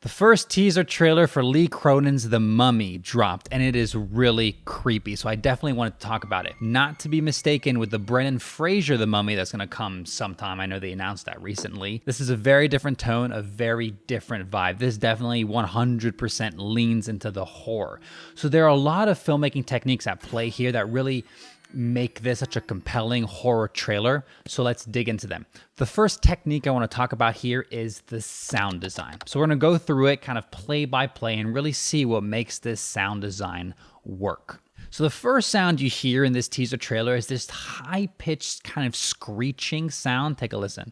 The first teaser trailer for Lee Cronin's The Mummy dropped, and it is really creepy, so I definitely wanted to talk about it. Not to be mistaken with the Brendan Fraser The Mummy that's gonna come sometime. I know they announced that recently. This is a very different tone, a very different vibe. This definitely 100% leans into the horror. So there are a lot of filmmaking techniques at play here that really make this such a compelling horror trailer, so let's dig into them. The first technique I want to talk about here is the sound design. So we're going to go through it kind of play by play and really see what makes this sound design work. So the first sound you hear in this teaser trailer is this high-pitched kind of screeching sound. Take a listen.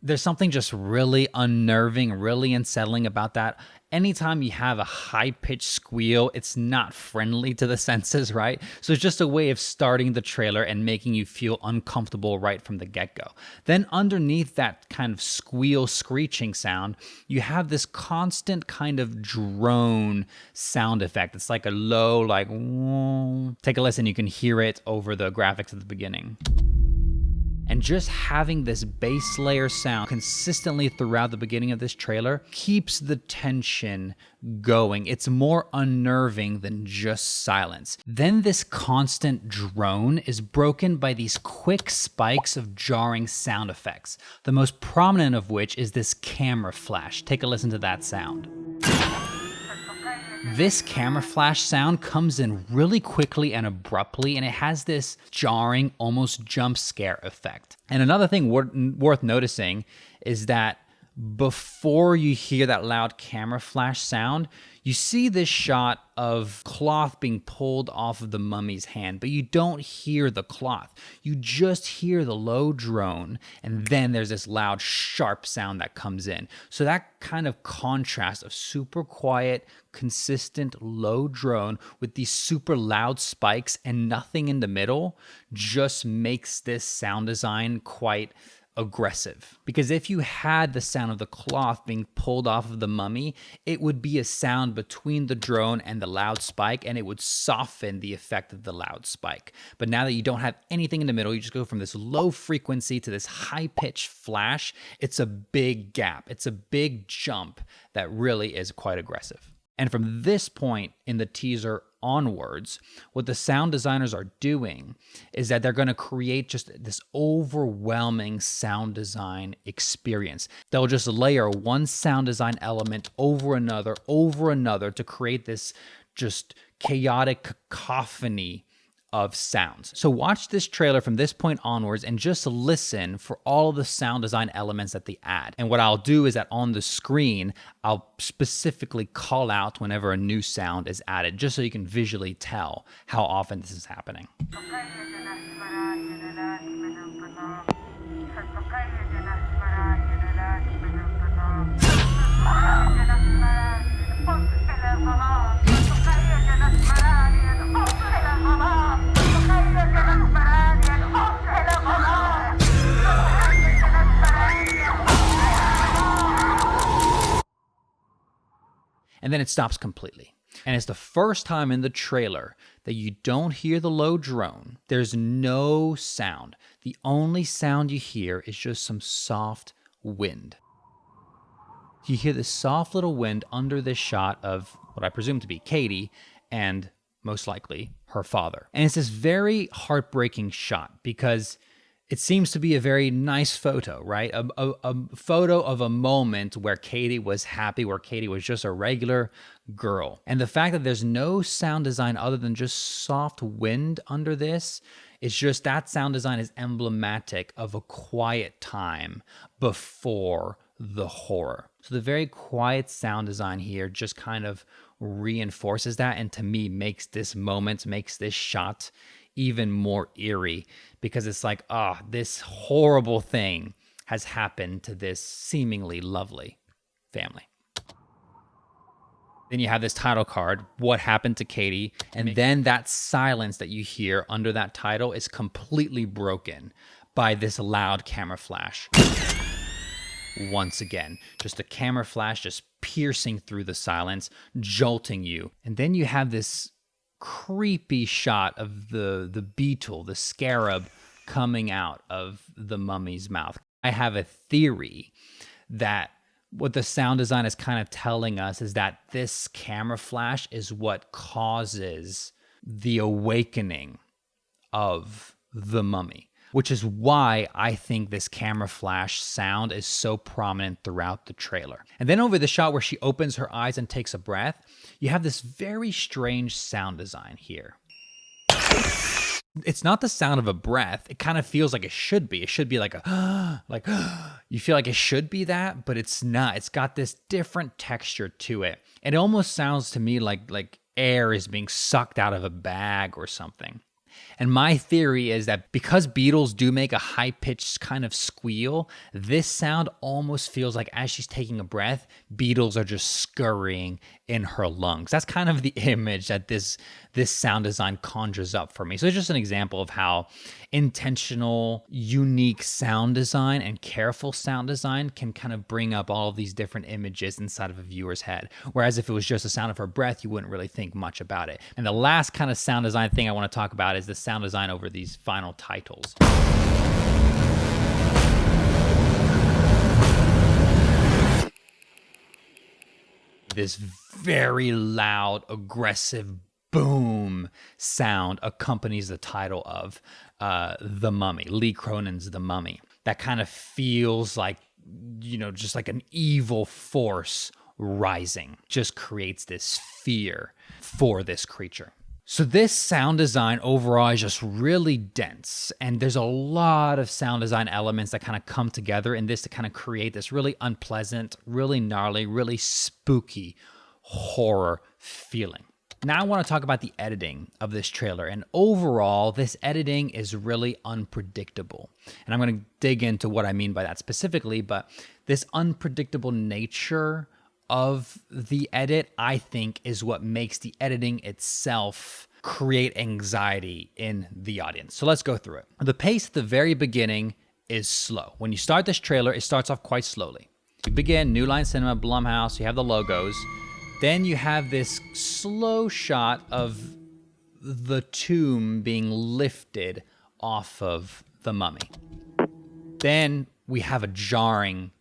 There's something just really unnerving, really unsettling about that. Anytime you have a high-pitched squeal, it's not friendly to the senses, right? So it's just a way of starting the trailer and making you feel uncomfortable right from the get-go. Then underneath that kind of squeal screeching sound, you have this constant kind of drone sound effect. It's like a low, like, whoa. Take a listen, you can hear it over the graphics at the beginning. And just having this base layer sound consistently throughout the beginning of this trailer keeps the tension going. It's more unnerving than just silence. Then this constant drone is broken by these quick spikes of jarring sound effects, the most prominent of which is this camera flash. Take a listen to that sound. This camera flash sound comes in really quickly and abruptly, and it has this jarring, almost jump scare effect. And another thing worth noticing is that before you hear that loud camera flash sound, you see this shot of cloth being pulled off of the mummy's hand, but you don't hear the cloth. You just hear the low drone, and then there's this loud, sharp sound that comes in. So that kind of contrast of super quiet, consistent, low drone with these super loud spikes and nothing in the middle just makes this sound design quite aggressive. Because if you had the sound of the cloth being pulled off of the mummy, it would be a sound between the drone and the loud spike, and it would soften the effect of the loud spike. But now that you don't have anything in the middle, you just go from this low frequency to this high-pitched flash. It's a big gap. It's a big jump that really is quite aggressive. And from this point in the teaser onwards, what the sound designers are doing is that they're going to create just this overwhelming sound design experience. They'll just layer one sound design element over another to create this just chaotic cacophony of sounds. So watch this trailer from this point onwards and just listen for all of the sound design elements that they add. And what I'll do is that on the screen, I'll specifically call out whenever a new sound is added, just so you can visually tell how often this is happening. And then it stops completely. And it's the first time in the trailer that you don't hear the low drone. There's no sound. The only sound you hear is just some soft wind. You hear this soft little wind under this shot of what I presume to be Katie and most likely her father. And it's this very heartbreaking shot because it seems to be a very nice photo, right? A photo of a moment where Katie was happy, where Katie was just a regular girl. And the fact that there's no sound design other than just soft wind under this, it's just that sound design is emblematic of a quiet time before the horror. So the very quiet sound design here just kind of reinforces that, and to me makes this moment, makes this shot even more eerie, because it's like, this horrible thing has happened to this seemingly lovely family. Then you have this title card, What Happened to Katie? And then that silence that you hear under that title is completely broken by this loud camera flash. Once again, just a camera flash just piercing through the silence, jolting you. And then you have this creepy shot of the beetle, the scarab, coming out of the mummy's mouth. I have a theory that what the sound design is kind of telling us is that this camera flash is what causes the awakening of the mummy, which is why I think this camera flash sound is so prominent throughout the trailer. And then over the shot where she opens her eyes and takes a breath, you have this very strange sound design here. It's not the sound of a breath. It kind of feels like it should be. It should be like a, like, you feel like it should be that, but it's not. It's got this different texture to it. And it almost sounds to me like air is being sucked out of a bag or something. And my theory is that because beetles do make a high-pitched kind of squeal, this sound almost feels like as she's taking a breath, beetles are just scurrying in her lungs. That's kind of the image that this sound design conjures up for me. So it's just an example of how intentional, unique sound design and careful sound design can kind of bring up all of these different images inside of a viewer's head. Whereas if it was just the sound of her breath, you wouldn't really think much about it. And the last kind of sound design thing I want to talk about is the sound design over these final titles. This very loud, aggressive boom sound accompanies the title of The Mummy, Lee Cronin's The Mummy. That kind of feels like, just like an evil force rising, just creates this fear for this creature. So this sound design overall is just really dense, and there's a lot of sound design elements that kind of come together in this to kind of create this really unpleasant, really gnarly, really spooky horror feeling. Now I want to talk about the editing of this trailer, and overall, this editing is really unpredictable. And I'm going to dig into what I mean by that specifically, but this unpredictable nature of the edit, I think, is what makes the editing itself create anxiety in the audience. So let's go through it. The pace at the very beginning is slow. When you start this trailer, it starts off quite slowly. You begin, New Line Cinema, Blumhouse, you have the logos. Then you have this slow shot of the tomb being lifted off of the mummy. Then we have a jarring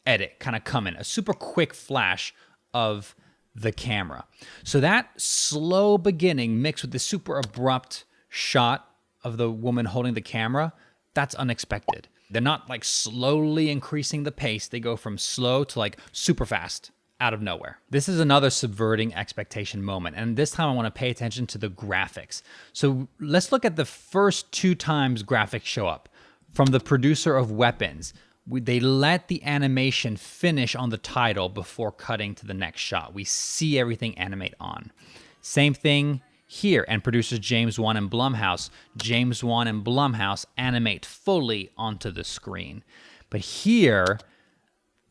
edit kind of come in, a super quick flash of the camera. So that slow beginning mixed with the super abrupt shot of the woman holding the camera, that's unexpected. They're not like slowly increasing the pace. They go from slow to like super fast out of nowhere. This is another subverting expectation moment. And this time I want to pay attention to the graphics. So let's look at the first 2 times graphics show up. From the producer of Weapons, they let the animation finish on the title before cutting to the next shot. We see everything animate on. Same thing here. And producers James Wan and Blumhouse. James Wan and Blumhouse animate fully onto the screen. But here,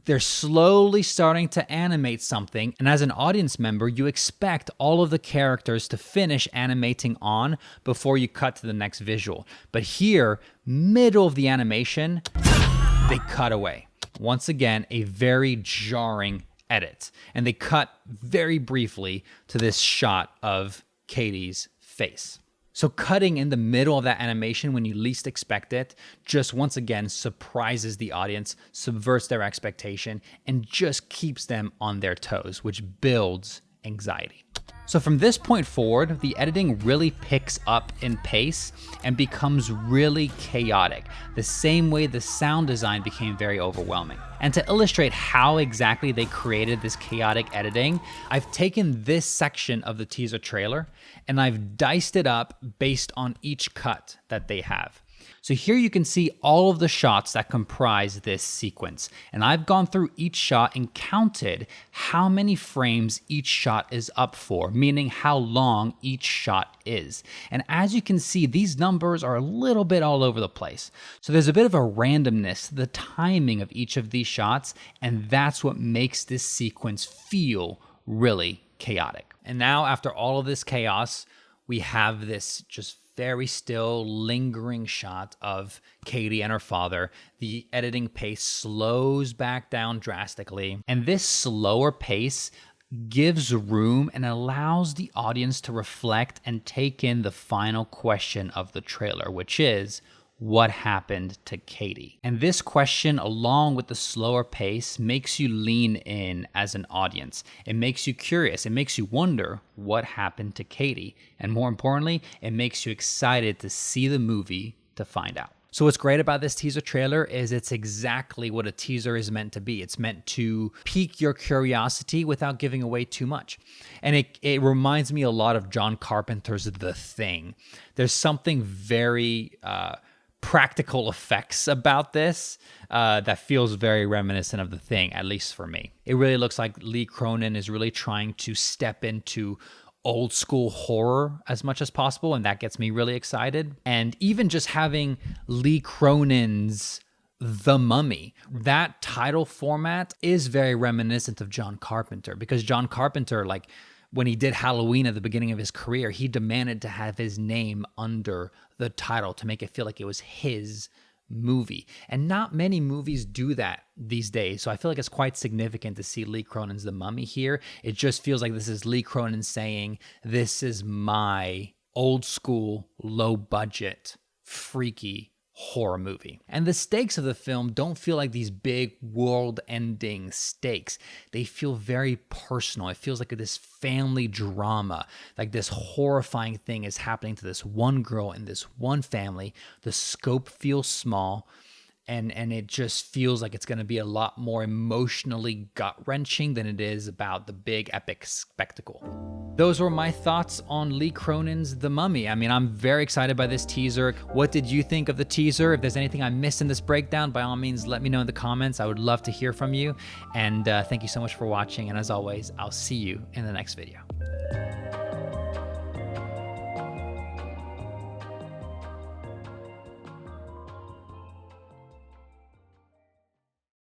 they're slowly starting to animate something. And as an audience member, you expect all of the characters to finish animating on before you cut to the next visual. But here, middle of the animation, they cut away. Once again, a very jarring edit. And they cut very briefly to this shot of Katie's face. So cutting in the middle of that animation when you least expect it, just once again surprises the audience, subverts their expectation, and just keeps them on their toes, which builds anxiety. So from this point forward, the editing really picks up in pace and becomes really chaotic, the same way the sound design became very overwhelming. And to illustrate how exactly they created this chaotic editing, I've taken this section of the teaser trailer and I've diced it up based on each cut that they have. So here you can see all of the shots that comprise this sequence. And I've gone through each shot and counted how many frames each shot is up for, meaning how long each shot is. And as you can see, these numbers are a little bit all over the place. So there's a bit of a randomness to the timing of each of these shots, and that's what makes this sequence feel really chaotic. And now after all of this chaos, we have this just very still, lingering shot of Katie and her father. The editing pace slows back down drastically, and this slower pace gives room and allows the audience to reflect and take in the final question of the trailer, which is, what happened to Katie? And this question, along with the slower pace, makes you lean in as an audience. It makes you curious. It makes you wonder what happened to Katie. And more importantly, it makes you excited to see the movie to find out. So what's great about this teaser trailer is it's exactly what a teaser is meant to be. It's meant to pique your curiosity without giving away too much. And it reminds me a lot of John Carpenter's The Thing. There's something very practical effects about this that feels very reminiscent of The Thing, at least for me. It really looks like Lee Cronin is really trying to step into old school horror as much as possible, and that gets me really excited. And even just having Lee Cronin's The Mummy, that title format is very reminiscent of John Carpenter, because John Carpenter, like when he did Halloween at the beginning of his career, he demanded to have his name under the title to make it feel like it was his movie. And not many movies do that these days. So I feel like it's quite significant to see Lee Cronin's The Mummy here. It just feels like this is Lee Cronin saying, this is my old school, low budget, freaky horror movie. And the stakes of the film don't feel like these big world-ending stakes. They feel very personal. It feels like this family drama, like this horrifying thing is happening to this one girl in this one family. The scope feels small, and it just feels like it's going to be a lot more emotionally gut-wrenching than it is about the big epic spectacle. Those were my thoughts on Lee Cronin's The Mummy. I mean, I'm very excited by this teaser. What did you think of the teaser? If there's anything I missed in this breakdown, by all means, let me know in the comments. I would love to hear from you. And thank you so much for watching. And as always, I'll see you in the next video.